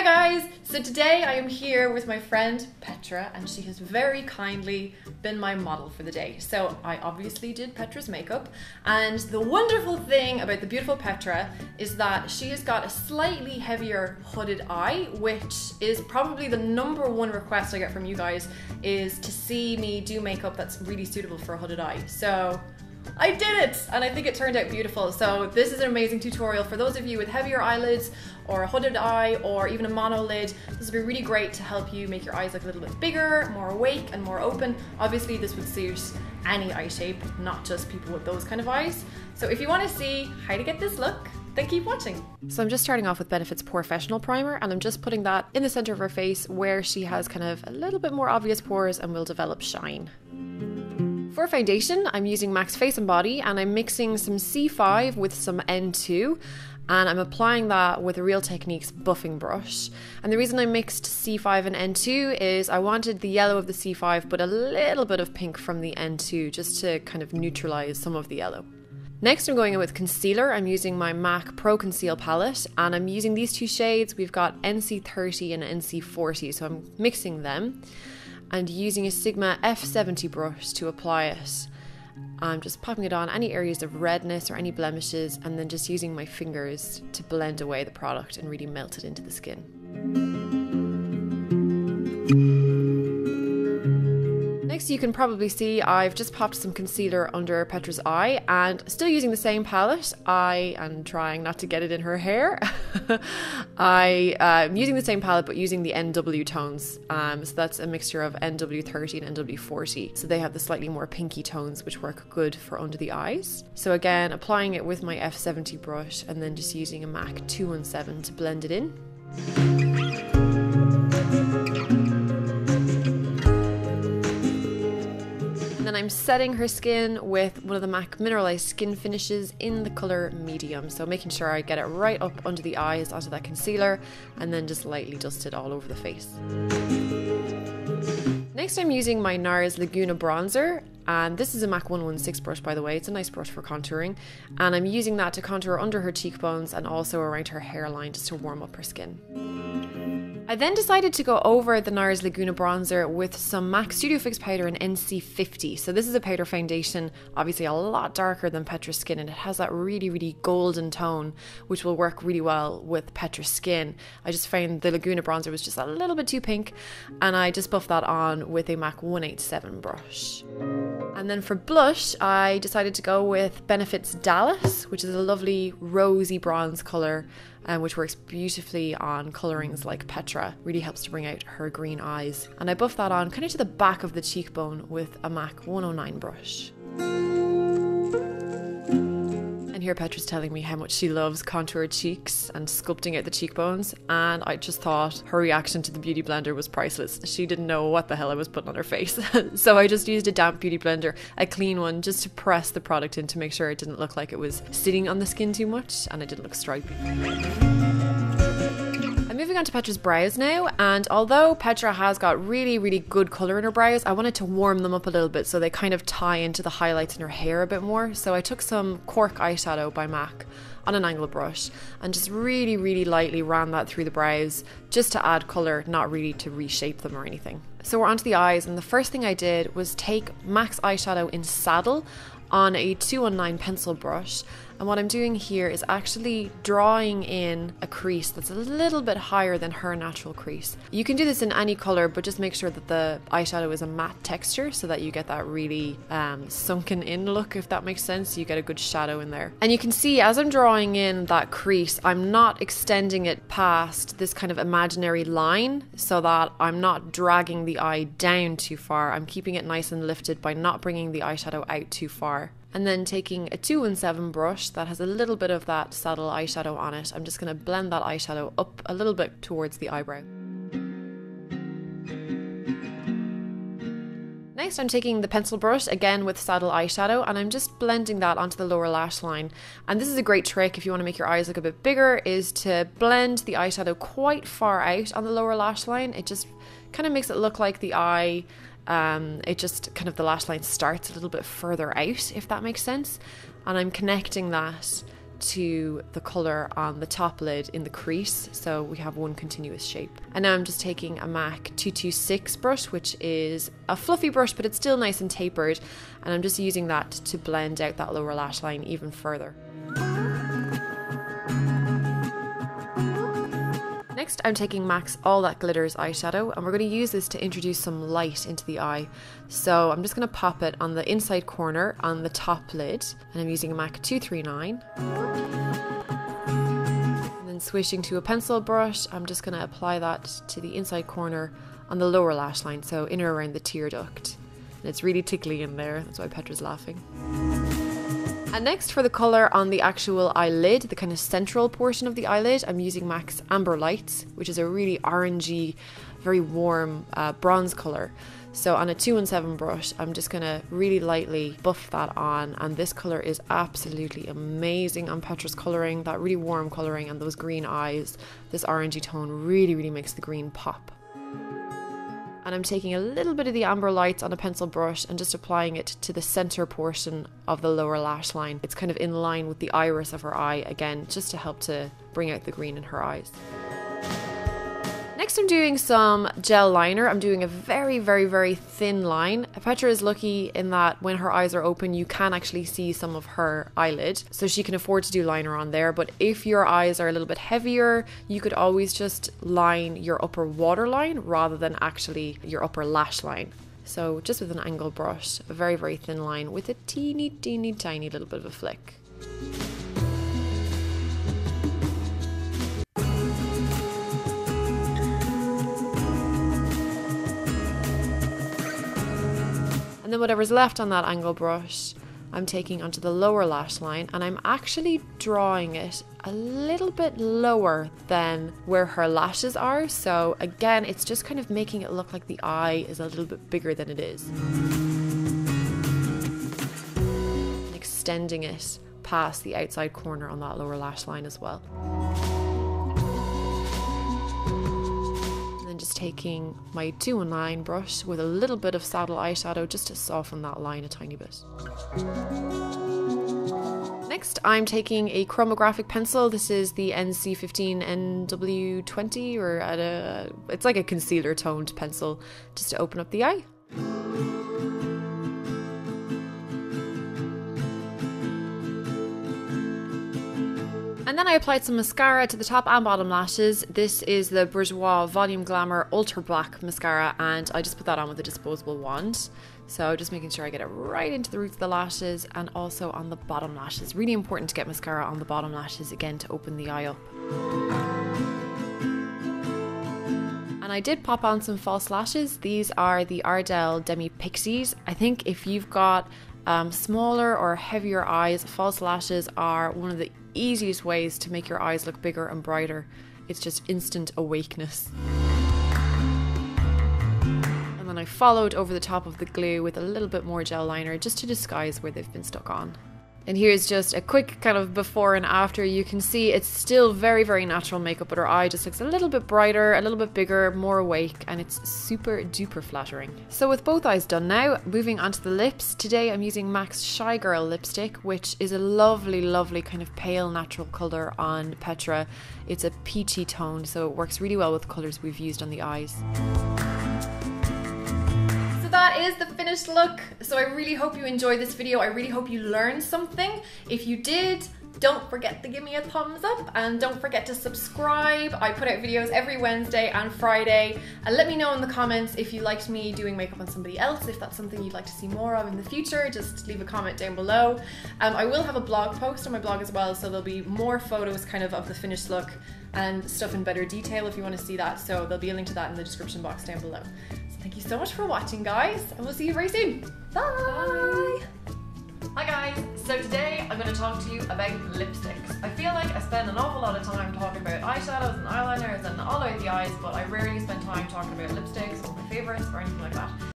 Hi guys! So today I am here with my friend Petra, and she has very kindly been my model for the day. So I obviously did Petra's makeup, and the wonderful thing about the beautiful Petra is that she has got a slightly heavier hooded eye, which is probably the #1 request I get from you guys, is to see me do makeup that's really suitable for a hooded eye. So I did it, and I think it turned out beautiful. So this is an amazing tutorial for those of you with heavier eyelids or a hooded eye or even a monolid. This would be really great to help you make your eyes look a little bit bigger, more awake and more open. Obviously this would suit any eye shape, not just people with those kind of eyes. So if you want to see how to get this look, then keep watching. So I'm just starting off with Benefit's Porefessional Primer, and I'm just putting that in the center of her face where she has kind of a little bit more obvious pores and will develop shine. For foundation, I'm using MAC's Face and Body, and I'm mixing some C5 with some N2, and I'm applying that with a Real Techniques buffing brush. And the reason I mixed C5 and N2 is I wanted the yellow of the C5 but a little bit of pink from the N2, just to kind of neutralize some of the yellow. Next I'm going in with concealer. I'm using my MAC Pro Conceal palette, and I'm using these two shades. We've got NC30 and NC40, so I'm mixing them and using a Sigma F70 brush to apply it. I'm just popping it on any areas of redness or any blemishes, and then just using my fingers to blend away the product and really melt it into the skin. Next, you can probably see I've just popped some concealer under Petra's eye, and still using the same palette. I am trying not to get it in her hair. I'm using the same palette but using the NW tones. So that's a mixture of NW30 and NW40. So they have the slightly more pinky tones which work good for under the eyes. So again, applying it with my F70 brush and then just using a MAC 217 to blend it in. And I'm setting her skin with one of the MAC Mineralized Skin Finishes in the colour Medium. So making sure I get it right up under the eyes, onto that concealer, and then just lightly dust it all over the face. Next I'm using my NARS Laguna Bronzer, and this is a MAC 116 brush, by the way. It's a nice brush for contouring, and I'm using that to contour under her cheekbones and also around her hairline just to warm up her skin. I then decided to go over the NARS Laguna Bronzer with some MAC Studio Fix powder in NC50. So this is a powder foundation, obviously a lot darker than Petra's skin, and it has that really golden tone, which will work really well with Petra's skin. I just found the Laguna Bronzer was just a little bit too pink, and I just buffed that on with a MAC 187 brush. And then for blush, I decided to go with Benefit's Dallas, which is a lovely rosy bronze colour, which works beautifully on colourings like Petra. Really helps to bring out her green eyes. And I buffed that on kind of to the back of the cheekbone with a MAC 109 brush. And here Petra's telling me how much she loves contoured cheeks and sculpting out the cheekbones, and I just thought her reaction to the Beauty Blender was priceless. She didn't know what the hell I was putting on her face. So I just used a damp Beauty Blender, a clean one, just to press the product in to make sure it didn't look like it was sitting on the skin too much and it didn't look stripy. I'm moving on to Petra's brows now, and although Petra has got really good colour in her brows, I wanted to warm them up a little bit so they kind of tie into the highlights in her hair a bit more. So I took some Cork eyeshadow by MAC on an angled brush and just really lightly ran that through the brows just to add colour, not really to reshape them or anything. So we're onto the eyes, and the first thing I did was take MAC's eyeshadow in Saddle on a 219 pencil brush, and what I'm doing here is actually drawing in a crease that's a little bit higher than her natural crease. You can do this in any colour, but just make sure that the eyeshadow is a matte texture so that you get that really sunken in look, if that makes sense. You get a good shadow in there. And you can see as I'm drawing in that crease, I'm not extending it past this kind of imaginary line so that I'm not dragging the eye down too far. I'm keeping it nice and lifted by not bringing the eyeshadow out too far. And then taking a 217 brush that has a little bit of that Saddle eyeshadow on it, I'm just going to blend that eyeshadow up a little bit towards the eyebrow. Next I'm taking the pencil brush, again with Saddle eyeshadow, and I'm just blending that onto the lower lash line. And this is a great trick if you want to make your eyes look a bit bigger, is to blend the eyeshadow quite far out on the lower lash line. It just kind of makes it look like the eye it just kind of, the lash line starts a little bit further out, if that makes sense. And I'm connecting that to the colour on the top lid in the crease, so we have one continuous shape. And now I'm just taking a MAC 226 brush, which is a fluffy brush, but it's still nice and tapered, and I'm just using that to blend out that lower lash line even further. Next, I'm taking MAC's All That Glitters eyeshadow, and we're going to use this to introduce some light into the eye. So I'm just going to pop it on the inside corner on the top lid, and I'm using a MAC 239. And then switching to a pencil brush, I'm just going to apply that to the inside corner on the lower lash line, so in or around the tear duct. And it's really tickly in there, that's why Petra's laughing. And next, for the colour on the actual eyelid, the kind of central portion of the eyelid, I'm using MAC's Amber Lights, which is a really orangey, very warm bronze colour. So on a 217 brush, I'm just going to really lightly buff that on, and this colour is absolutely amazing on Petra's colouring. That really warm colouring and those green eyes, this orangey tone really makes the green pop. And I'm taking a little bit of the Amber Lights on a pencil brush and just applying it to the center portion of the lower lash line. It's kind of in line with the iris of her eye, again, just to help to bring out the green in her eyes. Next, I'm doing some gel liner. I'm doing a very thin line. Petra is lucky in that when her eyes are open, you can actually see some of her eyelid, so she can afford to do liner on there. But if your eyes are a little bit heavier, you could always just line your upper waterline rather than actually your upper lash line. So just with an angled brush, a very thin line with a teeny tiny little bit of a flick. And then whatever's left on that angle brush, I'm taking onto the lower lash line, and I'm actually drawing it a little bit lower than where her lashes are. So again, it's just kind of making it look like the eye is a little bit bigger than it is. And extending it past the outside corner on that lower lash line as well. Just taking my 219 brush with a little bit of saddle eyeshadow just to soften that line a tiny bit. Next, I'm taking a chromographic pencil. This is the NC15 NW20, or it's like a concealer toned pencil, just to open up the eye. And then I applied some mascara to the top and bottom lashes. This is the Bourjois Volume Glamour Ultra Black Mascara, and I just put that on with a disposable wand. So just making sure I get it right into the roots of the lashes and also on the bottom lashes. Really important to get mascara on the bottom lashes, again, to open the eye up. And I did pop on some false lashes. These are the Ardell Demi Pixies. I think if you've got smaller or heavier eyes, false lashes are one of the easiest ways to make your eyes look bigger and brighter. It's just instant awakeness. And then I followed over the top of the glue with a little bit more gel liner just to disguise where they've been stuck on. And here's just a quick kind of before and after. You can see it's still very natural makeup, but her eye just looks a little bit brighter, a little bit bigger, more awake, and it's super duper flattering. So with both eyes done now, moving on to the lips. Today I'm using MAC's Shy Girl lipstick, which is a lovely kind of pale natural colour on Petra. It's a peachy tone, so it works really well with colours we've used on the eyes. That is the finished look. So I really hope you enjoyed this video. I really hope you learned something. If you did, don't forget to give me a thumbs up and don't forget to subscribe. I put out videos every Wednesday and Friday. And let me know in the comments if you liked me doing makeup on somebody else, if that's something you'd like to see more of in the future. Just leave a comment down below. I will have a blog post on my blog as well, so there'll be more photos kind of the finished look and stuff in better detail if you want to see that. So there'll be a link to that in the description box down below. Thank you so much for watching, guys, and we'll see you very soon. Bye! Hi guys, so today I'm going to talk to you about lipsticks. I feel like I spend an awful lot of time talking about eyeshadows and eyeliners and all over the eyes, but I rarely spend time talking about lipsticks or my favourites or anything like that.